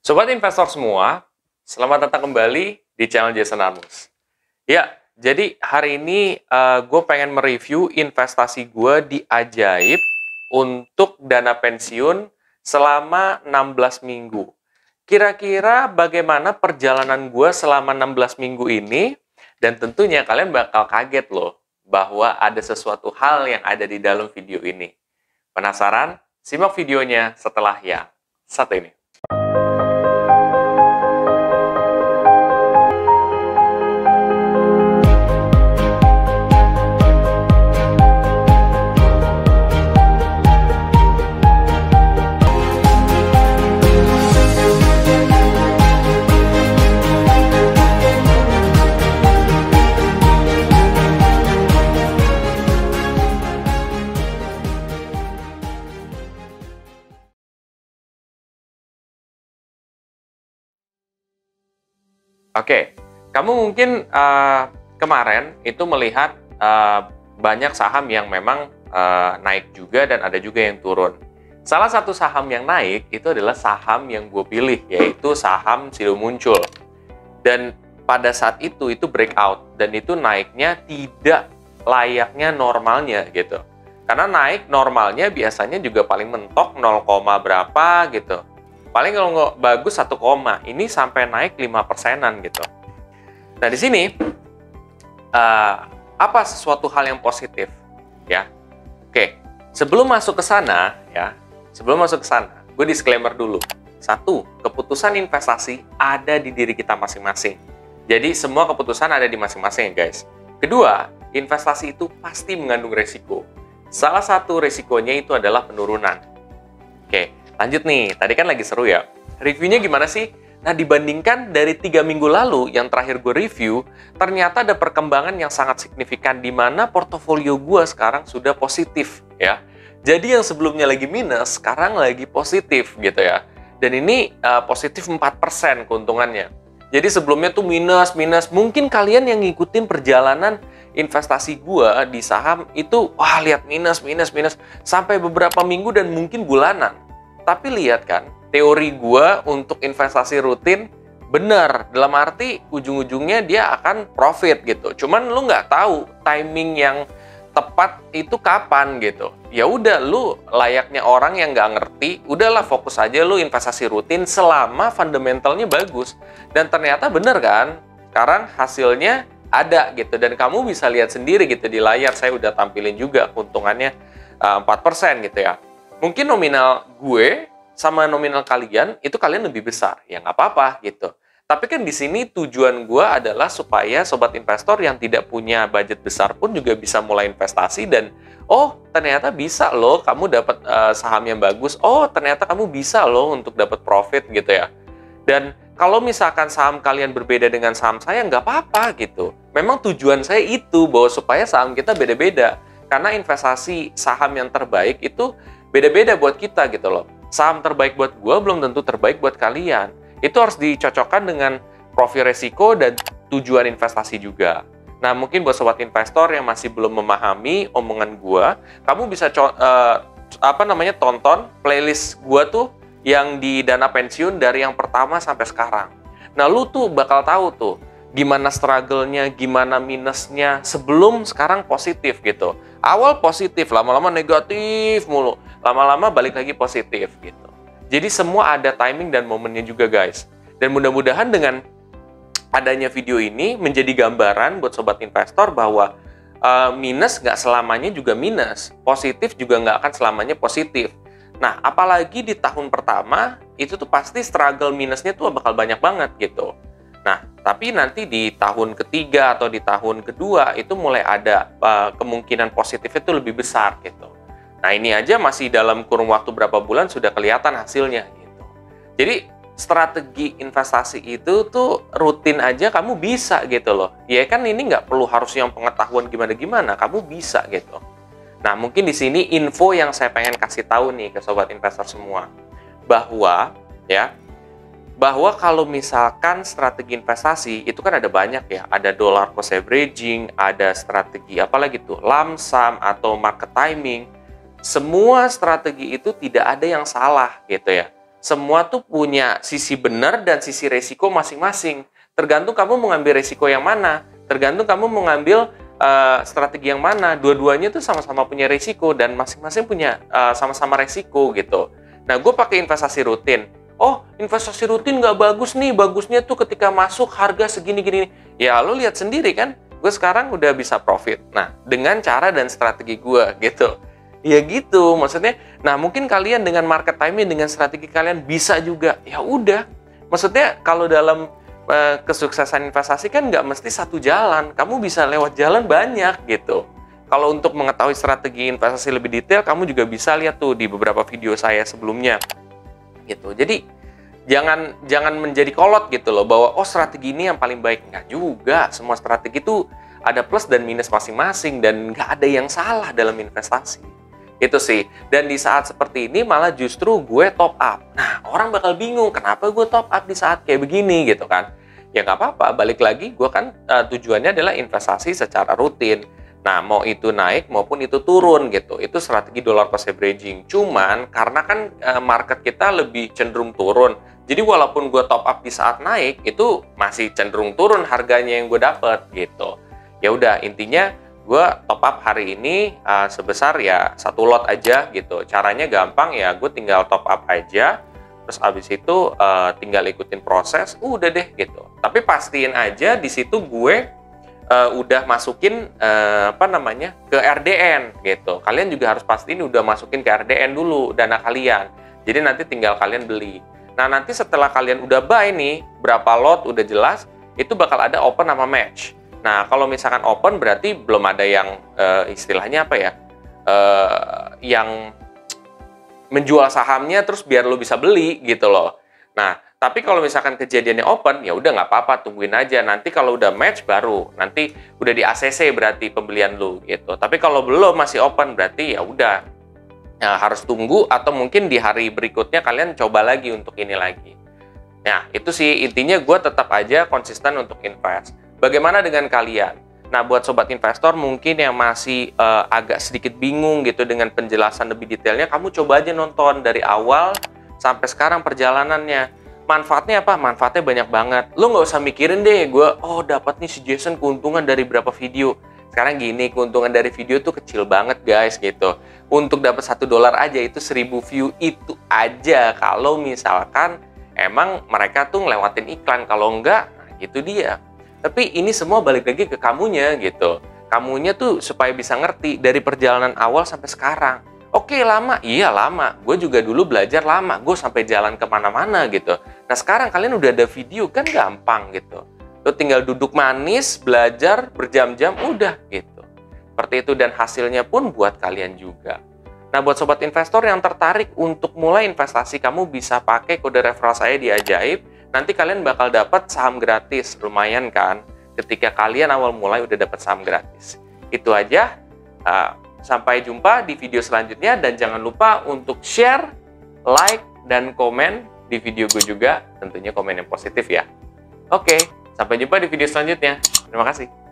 Sobat investor semua, selamat datang kembali di channel Jason Armus. Ya, jadi hari ini gue pengen mereview investasi gue di Ajaib untuk dana pensiun selama 16 minggu. Kira-kira bagaimana perjalanan gue selama 16 minggu ini? Dan tentunya kalian bakal kaget loh, bahwa ada sesuatu hal yang ada di dalam video ini. Penasaran? Simak videonya setelah yang satu ini. Oke, kamu mungkin kemarin itu melihat banyak saham yang memang naik juga dan ada juga yang turun. Salah satu saham yang naik itu adalah saham yang gue pilih, yaitu saham Sido Muncul. Dan pada saat itu breakout, dan itu naiknya tidak layaknya normalnya gitu. Karena naik normalnya biasanya juga paling mentok 0, berapa gitu. Paling kalau nggak bagus 1, ini sampai naik 5%-an gitu. Nah di sini apa sesuatu hal yang positif ya? Oke, sebelum masuk ke sana ya, gue disclaimer dulu. 1, keputusan investasi ada di diri kita masing-masing. Jadi semua keputusan ada di masing-masing ya guys. 2, investasi itu pasti mengandung resiko. Salah satu resikonya itu adalah penurunan. Oke. Lanjut nih, tadi kan lagi seru ya. Reviewnya gimana sih? Nah, dibandingkan dari 3 minggu lalu yang terakhir gue review, ternyata ada perkembangan yang sangat signifikan di mana portofolio gue sekarang sudah positif ya. Jadi yang sebelumnya lagi minus, sekarang lagi positif gitu ya. Dan ini positif 4% keuntungannya. Jadi sebelumnya tuh minus. Mungkin kalian yang ngikutin perjalanan investasi gue di saham itu, wah lihat minus. Sampai beberapa minggu dan mungkin bulanan. Tapi lihat kan, teori gue untuk investasi rutin benar. Dalam arti ujung-ujungnya dia akan profit gitu. Cuman lu nggak tahu timing yang tepat itu kapan gitu. Ya udah, lu layaknya orang yang nggak ngerti, udahlah fokus aja lu investasi rutin selama fundamentalnya bagus. Dan ternyata bener kan, sekarang hasilnya ada gitu. Dan kamu bisa lihat sendiri gitu di layar, saya udah tampilin juga keuntungannya 4% gitu ya. Mungkin nominal gue sama nominal kalian itu kalian lebih besar, ya nggak apa-apa gitu. Tapi kan di sini tujuan gue adalah supaya sobat investor yang tidak punya budget besar pun juga bisa mulai investasi dan oh ternyata bisa loh kamu dapat saham yang bagus. Oh ternyata kamu bisa loh untuk dapat profit gitu ya. Dan kalau misalkan saham kalian berbeda dengan saham saya nggak apa-apa gitu. Memang tujuan saya itu bahwa supaya saham kita beda-beda. Karena investasi saham yang terbaik itu beda-beda buat kita gitu loh. Saham terbaik buat gue belum tentu terbaik buat kalian. Itu harus dicocokkan dengan profil resiko dan tujuan investasi juga. Nah, mungkin buat sobat investor yang masih belum memahami omongan gue, kamu bisa tonton playlist gue tuh yang di dana pensiun dari yang pertama sampai sekarang. Nah, lu tuh bakal tahu tuh gimana struggle-nya, gimana minusnya sebelum sekarang positif gitu. Awal positif, lama-lama negatif mulu. Lama-lama balik lagi positif gitu. Jadi semua ada timing dan momennya juga guys. Dan mudah-mudahan dengan adanya video ini menjadi gambaran buat sobat investor bahwa minus nggak selamanya juga minus. Positif juga nggak akan selamanya positif. Nah, apalagi di tahun pertama, itu tuh pasti struggle minusnya tuh bakal banyak banget gitu. Nah, tapi nanti di tahun ketiga atau di tahun kedua itu mulai ada kemungkinan positifnya itu lebih besar gitu. Nah, ini aja masih dalam kurun waktu berapa bulan sudah kelihatan hasilnya gitu. Jadi, strategi investasi itu tuh rutin aja kamu bisa gitu loh. Ya kan ini nggak perlu harus yang pengetahuan gimana-gimana, kamu bisa gitu. Nah, mungkin di sini info yang saya pengen kasih tahu nih ke sobat investor semua. Bahwa kalau misalkan strategi investasi itu kan ada banyak ya, ada dollar cost averaging, ada strategi apalagi tuh lump sum atau market timing. Semua strategi itu tidak ada yang salah gitu ya. semua tuh punya sisi benar dan sisi resiko masing-masing. Tergantung kamu mau ngambil resiko yang mana, tergantung kamu mau ngambil strategi yang mana. Dua-duanya tuh sama-sama punya resiko dan masing-masing punya sama-sama resiko gitu. Nah, gue pakai investasi rutin. Oh, investasi rutin nggak bagus nih, bagusnya tuh ketika masuk harga segini-gini. Ya, lo lihat sendiri kan, gue sekarang udah bisa profit. Nah, dengan cara dan strategi gue gitu. Ya gitu, maksudnya. Nah, mungkin kalian dengan market timing, dengan strategi kalian bisa juga. Ya udah, maksudnya kalau dalam kesuksesan investasi kan nggak mesti satu jalan. Kamu bisa lewat jalan banyak gitu. Kalau untuk mengetahui strategi investasi lebih detail, kamu juga bisa lihat tuh di beberapa video saya sebelumnya. Gitu. Jadi jangan menjadi kolot gitu loh bahwa oh strategi ini yang paling baik. Nggak juga. Semua strategi itu ada plus dan minus masing-masing dan nggak ada yang salah dalam investasi. Itu sih. Dan di saat seperti ini malah justru gue top up. Nah, orang bakal bingung kenapa gue top up di saat kayak begini gitu kan. Ya nggak apa-apa, balik lagi gue kan tujuannya adalah investasi secara rutin. Nah, mau itu naik maupun itu turun gitu. Itu strategi dollar cost averaging. Cuman karena kan market kita lebih cenderung turun. Jadi walaupun gue top up di saat naik, itu masih cenderung turun harganya yang gue dapet gitu. Ya udah, intinya gue top up hari ini sebesar ya 1 lot aja gitu. Caranya gampang ya, gue tinggal top up aja. Terus abis itu tinggal ikutin proses, udah deh gitu. Tapi pastiin aja di situ gue udah masukin ke RDN gitu. Kalian juga harus pastiin udah masukin ke RDN dulu dana kalian. Jadi nanti tinggal kalian beli. Nah, nanti setelah kalian udah buy nih, berapa lot udah jelas, itu bakal ada open sama match. Nah, kalau misalkan open berarti belum ada yang istilahnya apa ya, yang menjual sahamnya terus biar lo bisa beli gitu loh. Nah, tapi kalau misalkan kejadiannya open, ya udah nggak apa-apa, tungguin aja. Nanti kalau udah match baru, nanti udah di ACC berarti pembelian lo gitu. Tapi kalau belum masih open berarti ya udah, ya harus tunggu atau mungkin di hari berikutnya kalian coba lagi untuk ini lagi. Nah, itu sih intinya gue tetap aja konsisten untuk invest. Bagaimana dengan kalian? Nah, buat sobat investor mungkin yang masih agak sedikit bingung gitu dengan penjelasan lebih detailnya, kamu coba aja nonton dari awal sampai sekarang perjalanannya. Manfaatnya apa? Manfaatnya banyak banget. Lo nggak usah mikirin deh, gue dapat nih si Jason keuntungan dari berapa video. Sekarang gini, keuntungan dari video tuh kecil banget guys gitu. Untuk dapat $1 aja itu 1000 view itu aja kalau misalkan emang mereka tuh ngelewatin iklan. Kalau enggak, nah gitu dia. Tapi ini semua balik lagi ke kamunya gitu. Kamunya tuh supaya bisa ngerti dari perjalanan awal sampai sekarang. Oke, lama? Iya, lama. Gue juga dulu belajar lama. Gue sampai jalan kemana-mana gitu. Nah, sekarang kalian udah ada video, kan gampang gitu. Lo tinggal duduk manis, belajar berjam-jam, udah gitu. Seperti itu, dan hasilnya pun buat kalian juga. Nah, buat sobat investor yang tertarik untuk mulai investasi, kamu bisa pakai kode referral saya di Ajaib. Nanti kalian bakal dapat saham gratis, lumayan kan? Ketika kalian awal mulai udah dapat saham gratis. Itu aja. Sampai jumpa di video selanjutnya dan jangan lupa untuk share, like, dan komen di video gue juga. Tentunya komen yang positif ya. Oke, sampai jumpa di video selanjutnya. Terima kasih.